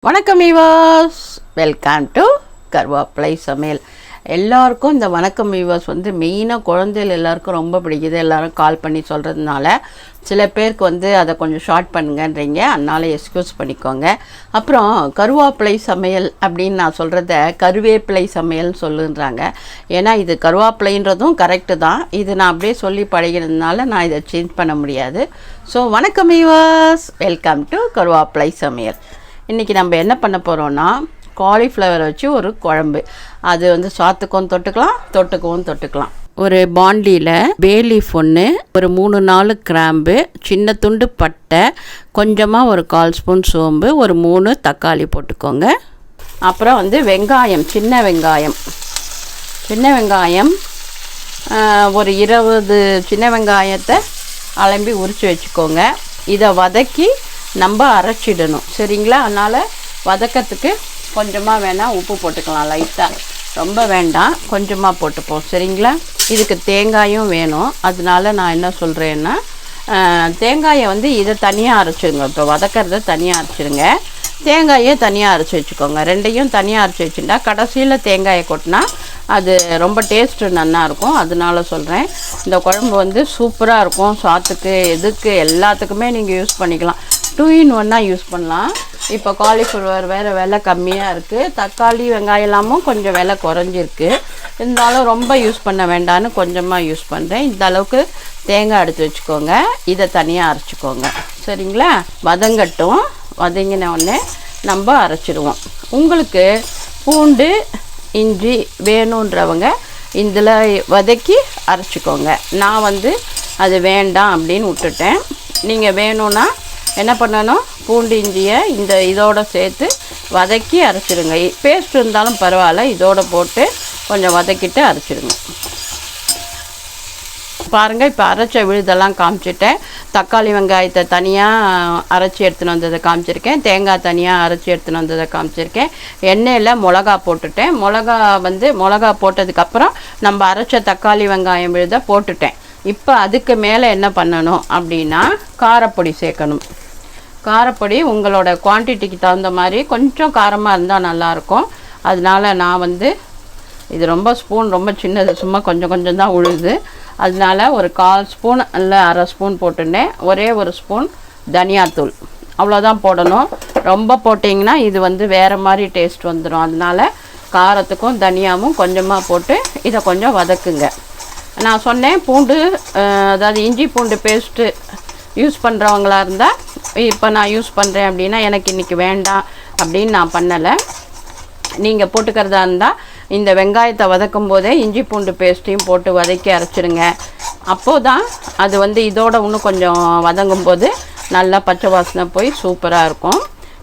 வணக்கம் viewers, welcome to கருவேப்பிலை சமையல். எல்லாருக்கும் இந்த வணக்கம் வீவர்ஸ் மெயினாக குழந்தைகள் எல்லாருக்கும் ரொம்ப பிடிக்குது. எல்லோரும் கால் பண்ணி சொல்கிறதுனால சில பேருக்கு அதை கொஞ்சம் ஷார்ட் பண்ணுங்கன்றீங்க, அதனால் எக்ஸ்கியூஸ் பண்ணிக்கோங்க. அப்புறம் கருவேப்பிலை சமையல் அப்படின்னு நான் சொல்கிறத கருவேப்பிலை சமையல்னு சொல்லுன்றாங்க. ஏன்னா இது கருவேப்பிலைன்றதும் கரெக்டு தான். இது நான் அப்படியே சொல்லி பழகிறதுனால நான் இதை சேஞ்ச் பண்ண முடியாது. ஸோ வணக்கம் வீவர்ஸ், வெல்கம் டு கருவேப்பிலை சமையல். இன்றைக்கி நம்ம என்ன பண்ண போகிறோன்னா காலிஃப்ளவர் வச்சு ஒரு குழம்பு. அது சாத்துக்கும் தொட்டுக்கவும் தொட்டுக்கலாம். ஒரு பாண்டியில் பே லீஃப் ஒன்று, ஒரு 3-4 கிராம்பு, சின்ன துண்டு பட்டை, கொஞ்சமாக ஒரு 1/4 ஸ்பூன் சோம்பு, ஒரு 3 தக்காளி போட்டுக்கோங்க. அப்புறம் வெங்காயம், சின்ன வெங்காயம் ஒரு 20 சின்ன வெங்காயத்தை அலம்பி உரித்து வச்சுக்கோங்க. இதை வதக்கி நம்ம அரைச்சிடணும், சரிங்களா? அதனால் வதக்கிறதுக்கு கொஞ்சமாக வேணால் உப்பு போட்டுக்கலாம், லைட்டாக, ரொம்ப வேண்டாம், கொஞ்சமாக போட்டுப்போம், சரிங்களா? இதுக்கு தேங்காயும் வேணும். அதனால நான் என்ன சொல்கிறேன்னா, தேங்காயை இதை தனியாக அரைச்சிடுங்க. இப்போ வதக்கிறத தனியாக அரைச்சிடுங்க, தேங்காயை தனியாக அரைச்சி வச்சுக்கோங்க. ரெண்டையும் தனியாக அரைச்சி வச்சுட்டா கடைசியில் தேங்காயை கொட்டினா அது ரொம்ப டேஸ்ட்டு நல்லாயிருக்கும். அதனால சொல்கிறேன். இந்த குழம்பு சூப்பராக இருக்கும். சாத்துக்கு, எதுக்கு, எல்லாத்துக்குமே நீங்கள் யூஸ் பண்ணிக்கலாம். 2 in 1 யூஸ் பண்ணலாம். இப்போ காலிஃப்ளவர் வேறு விலை கம்மியாக இருக்குது, தக்காளி வெங்காயம் எல்லாமும் கொஞ்சம் விலை குறைஞ்சிருக்கு. இருந்தாலும் ரொம்ப யூஸ் பண்ண வேண்டான்னு கொஞ்சமாக யூஸ் பண்ணுறேன். இந்த அளவுக்கு தேங்காய் எடுத்து வச்சுக்கோங்க. இதை தனியாக அரைச்சிக்கோங்க, சரிங்களா? வதங்கட்டும். வதங்கின உடனே நம்ம அரைச்சிடுவோம். உங்களுக்கு பூண்டு இஞ்சி வேணுன்றவங்க இதில் வதக்கி அரைச்சிக்கோங்க. நான் அது வேண்டாம் அப்படின்னு விட்டுட்டேன். நீங்கள் வேணும்னா என்ன பண்ணணும், பூண்டு இஞ்சியை இதோடு சேர்த்து வதக்கி அரைச்சிடுங்க. பேஸ்ட் இருந்தாலும் பரவாயில்ல, இதோடு போட்டு கொஞ்சம் வதக்கிட்டு அரைச்சிடுங்க. பாருங்கள், இப்போ அரைச்ச விழுதெல்லாம் காமிச்சிட்டேன். தக்காளி வெங்காயத்தை தனியாக அரைச்சி எடுத்துன்னு வந்ததை காமிச்சிருக்கேன், தேங்காய் தனியாக அரைச்சி எடுத்துன்னு வந்ததை காமிச்சிருக்கேன். எண்ணெயில் மிளகா போட்டுட்டேன். மிளகா போட்டதுக்கப்புறம் நம்ம அரைச்ச தக்காளி வெங்காயம் விழுத போட்டுட்டேன். இப்போ அதுக்கு மேலே என்ன பண்ணணும் அப்படின்னா, காரப்பொடி சேர்க்கணும். காரப்பொடி உங்களோட குவான்டிட்டிக்கு தகுந்த மாதிரி, கொஞ்சம் காரமாக இருந்தால் நல்லாயிருக்கும். அதனால் நான் இது ரொம்ப ஸ்பூன் ரொம்ப சின்னது, சும்மா கொஞ்சம் தான் உழுது. அதனால் ஒரு 1/4 ஸ்பூன் இல்லை 1/2 ஸ்பூன் போட்டுட்டேன். ஒரே ஒரு ஸ்பூன் தனியாத்தூள், அவ்வளோதான் போடணும். ரொம்ப போட்டிங்கன்னா இது வேறு மாதிரி டேஸ்ட் வந்துடும். அதனால் காரத்துக்கும் தனியாவும் கொஞ்சமாக போட்டு இதை கொஞ்சம் வதக்குங்க. நான் சொன்னேன், பூண்டு, அதாவது இஞ்சி பூண்டு பேஸ்ட்டு யூஸ் பண்ணுறவங்களா இருந்தால், இப்போ நான் யூஸ் பண்ணுறேன் அப்படின்னா எனக்கு இன்றைக்கி வேண்டாம் அப்படின்னு நான் பண்ணலை. நீங்கள் போட்டுக்கிறதா இருந்தால் இந்த வெங்காயத்தை வதக்கும் போதே இஞ்சி பூண்டு பேஸ்ட்டையும் போட்டு வதக்கி அரைச்சிடுங்க. அப்போது தான் அது இதோட இன்னும் கொஞ்சம் வதங்கும் போது நல்லா பச்சை வாசனை போய் சூப்பராக இருக்கும்.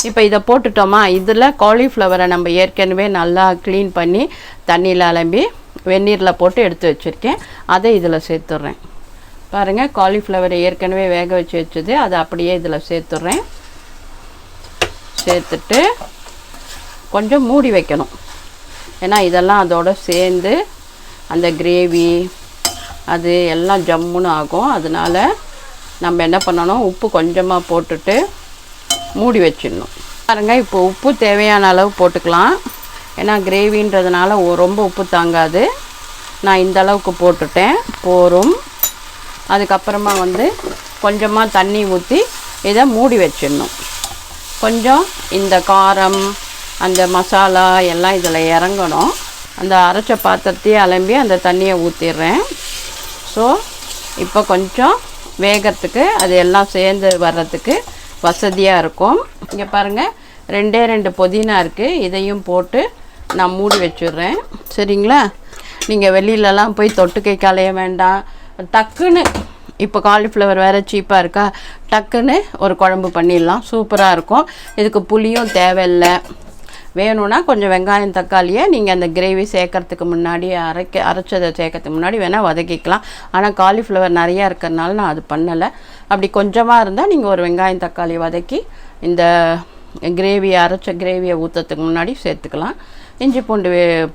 இப்போ இதை போட்டுட்டோமா, இதில் காலிஃப்ளவரை நம்ம ஏற்கனவே நல்லா க்ளீன் பண்ணி தண்ணியில் அலம்பி வெந்நீரில் போட்டு எடுத்து வச்சுருக்கேன். அதை இதில் சேர்த்துட்றேன். பாருங்கள், காலிஃப்ளவரை ஏற்கனவே வேக வச்சது, அதை அப்படியே இதில் சேர்த்துட்றேன். சேர்த்துட்டு கொஞ்சம் மூடி வைக்கணும். ஏன்னா இதெல்லாம் அதோடு சேர்ந்து அந்த கிரேவி அது எல்லாம் ஜம்முன்னு ஆகும். அதனால் நம்ம என்ன பண்ணணும், உப்பு கொஞ்சமாக போட்டுட்டு மூடி வச்சிடணும். பாருங்கள், இப்போ உப்பு தேவையான அளவு போட்டுக்கலாம். ஏன்னா கிரேவின்றதுனால ரொம்ப உப்பு தாங்காது. நான் இந்த அளவுக்கு போட்டுட்டேன், போரும். அதுக்கப்புறமா கொஞ்சமாக தண்ணி ஊற்றி இதை மூடி வச்சிடணும். கொஞ்சம் இந்த காரம், அந்த மசாலா எல்லாம் இதில் இறங்கணும். அந்த அரைச்ச பாத்திரத்தையே அலம்பி அந்த தண்ணியை ஊற்றிடுறேன். ஸோ இப்போ கொஞ்சம் வேகிறதுக்கு அது எல்லாம் சேர்ந்து வர்றதுக்கு வசதியாக இருக்கும். இங்கே பாருங்கள், 2 புதினா இருக்குது, இதையும் போட்டு நான் மூடி வச்சிடுறேன், சரிங்களா? நீங்கள் வெளியிலலாம் போய் தொட்டுக்கை களைய வேண்டாம். டக்குன்னு இப்போ காலிஃப்ளவர் வேறு சீப்பாக இருக்கா, டக்குன்னு ஒரு குழம்பு பண்ணிடலாம், சூப்பராக இருக்கும். இதுக்கு புளியும் தேவையில்லை. வேணும்னா கொஞ்சம் வெங்காயம் தக்காளியை நீங்கள் அந்த கிரேவி சேர்க்கறதுக்கு முன்னாடி அரைச்சதை சேர்க்கறதுக்கு முன்னாடி வேணால் வதக்கிக்கலாம். ஆனால் காலிஃப்ளவர் நிறையா இருக்கிறதுனால நான் அது பண்ணலை. அப்படி கொஞ்சமாக இருந்தால் நீங்கள் ஒரு வெங்காயம் தக்காளி வதக்கி இந்த அரைச்ச கிரேவியை ஊற்றுறதுக்கு முன்னாடி சேர்த்துக்கலாம். இஞ்சி பூண்டு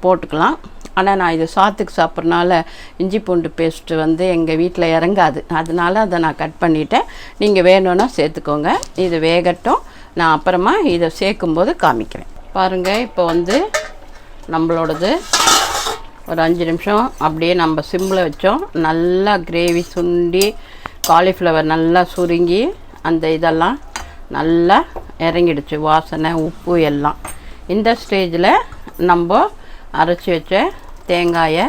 போட்டுக்கலாம். ஆனால் நான் இது சாத்துக்கு சாப்பிட்றனால இஞ்சி பூண்டு பேஸ்ட்டு எங்கள் வீட்டில் இறங்காது. அதனால் அதை நான் கட் பண்ணிவிட்டேன். நீங்கள் வேணும்னா சேர்த்துக்கோங்க. இது வேகட்டும். நான் அப்புறமா இதை சேர்க்கும்போது காமிக்கிறேன். பாருங்கள், இப்போ வந்து நம்மளோடது ஒரு 5 நிமிஷம் அப்படியே நம்ம சிம்மில் வச்சோம். நல்லா கிரேவி சுண்டி காலிஃப்ளவர் நல்லா சுருங்கி அந்த இதெல்லாம் நல்லா இறங்கிடுச்சு, வாசனை உப்பு எல்லாம். இந்த ஸ்டேஜில் நம்ம அரைச்சி வச்ச தேங்காயை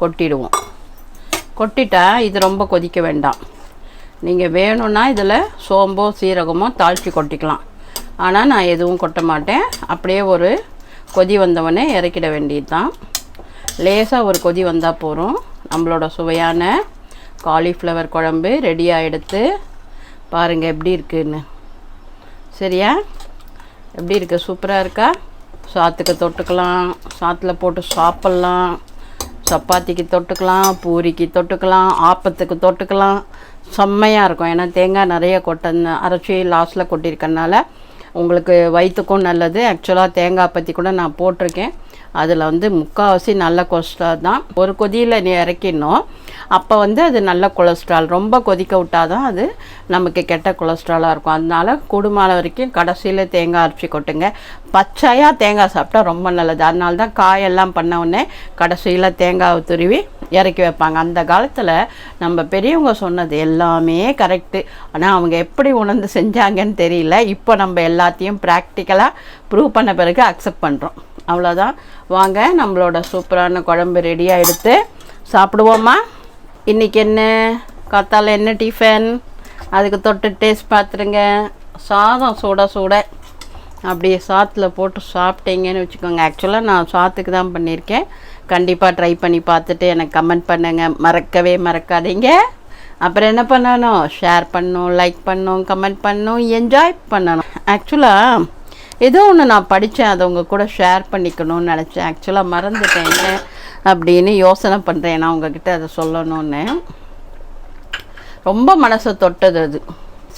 கொட்டிடுவோம். கொட்டிட்டா இது ரொம்ப கொதிக்க வேண்டாம். நீங்கள் வேணும்னா இதில் சோம்போ சீரகமோ தாளித்து கொட்டிக்கலாம். ஆனால் நான் எதுவும் கொட்ட மாட்டேன். அப்படியே ஒரு கொதி வந்தவொடனே இறக்கிட வேண்டியது தான். லேசாக ஒரு கொதி வந்தால் போகிறோம். நம்மளோட சுவையான காலிஃப்ளவர் குழம்பு ரெடி ஆகிடுத்து. பாருங்கள் எப்படி இருக்குன்னு. சரியா? எப்படி இருக்குது? சூப்பராக இருக்கா? சாத்துக்கு தொட்டுக்கலாம், சாத்தில் போட்டு சாப்பிட்லாம், சப்பாத்திக்கு தொட்டுக்கலாம், பூரிக்கு தொட்டுக்கலாம், ஆப்பத்துக்கு தொட்டுக்கலாம். செம்மையாக இருக்கும். ஏன்னா தேங்காய் நிறைய அரைச்சி லாஸ்ட்டில் கொட்டியிருக்கனால உங்களுக்கு வயிற்றுக்கும் நல்லது. ஆக்சுவலாக தேங்காய் பற்றி கூட நான் போட்டிருக்கேன். அதில் வந்து முக்கால்வாசி நல்ல கொலஸ்ட்ரால் தான். ஒரு கொதியில் நீ இறக்கிடணும். அப்போ வந்து அது நல்ல கொலஸ்ட்ரால். ரொம்ப கொதிக்க விட்டால் தான் அது நமக்கு கெட்ட கொலஸ்ட்ராலாக இருக்கும். அதனால கூடுமான வரைக்கும் கடைசியில் தேங்காய் அரைச்சி கொட்டுங்க. பச்சையாக தேங்காய் சாப்பிட்டா ரொம்ப நல்லது. அதனால தான் காயெல்லாம் பண்ண உடனே கடைசியில் தேங்காவை துருவி இறக்கி வைப்பாங்க. அந்த காலத்தில் நம்ம பெரியவங்க சொன்னது எல்லாமே கரெக்டு. ஆனால் அவங்க எப்படி உணர்ந்து செஞ்சாங்கன்னு தெரியல. இப்போ நம்ம எல்லாத்தையும் ப்ராக்டிக்கலாக ப்ரூவ் பண்ண பிறகு அக்செப்ட் பண்ணுறோம். அவ்வளோதான். வாங்க, நம்மளோட சூப்பரான குழம்பு ரெடியாக எடுத்து சாப்பிடுவோமா? இன்றைக்கி என்ன காத்தால என்ன டிஃபன்? அதுக்கு தொட்டு டேஸ்ட் பார்த்துருங்க. சாதம் சூட அப்படியே சாத்தில் போட்டு சாப்பிட்டீங்கன்னு வச்சுக்கோங்க. ஆக்சுவலாக நான் சாத்துக்கு தான் பண்ணியிருக்கேன். கண்டிப்பாக ட்ரை பண்ணி பார்த்துட்டு எனக்கு கமெண்ட் பண்ணுங்கள். மறக்கவே மறக்காதீங்க. அப்புறம் என்ன பண்ணணும்? ஷேர் பண்ணணும், லைக் பண்ணணும், கமெண்ட் பண்ணணும், என்ஜாய் பண்ணணும். ஆக்சுவலாக ஏதோ ஒன்று நான் படித்தேன், அதை உங்கள் கூட ஷேர் பண்ணிக்கணும்னு நினச்சேன். ஆக்சுவலாக மறந்துட்டேன் அப்படின்னு யோசனை பண்ணுறேன். நான் உங்ககிட்ட அதை சொல்லணும்னு. ரொம்ப மனசை தொட்டது அது.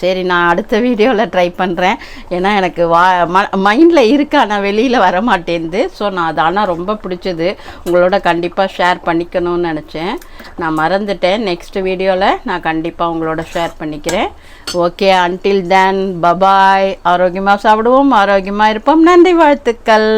சரி, நான் அடுத்த வீடியோவில் ட்ரை பண்ணுறேன். ஏன்னா எனக்கு மைண்டில் இருக்கு, ஆனால் வெளியில் வர மாட்டேங்குது. ஸோ நான் அது ஆனால் ரொம்ப பிடிச்சது, உங்களோட கண்டிப்பாக ஷேர் பண்ணிக்கணும்னு நினச்சேன். நான் மறந்துட்டேன். நெக்ஸ்ட் வீடியோவில் நான் கண்டிப்பாக உங்களோட ஷேர் பண்ணிக்கிறேன். Okay, until then bye bye. ஆரோக்கியமாக சாப்பிடுவோம், ஆரோக்கியமாக இருப்போம். நன்றி, வாழ்த்துக்கள்.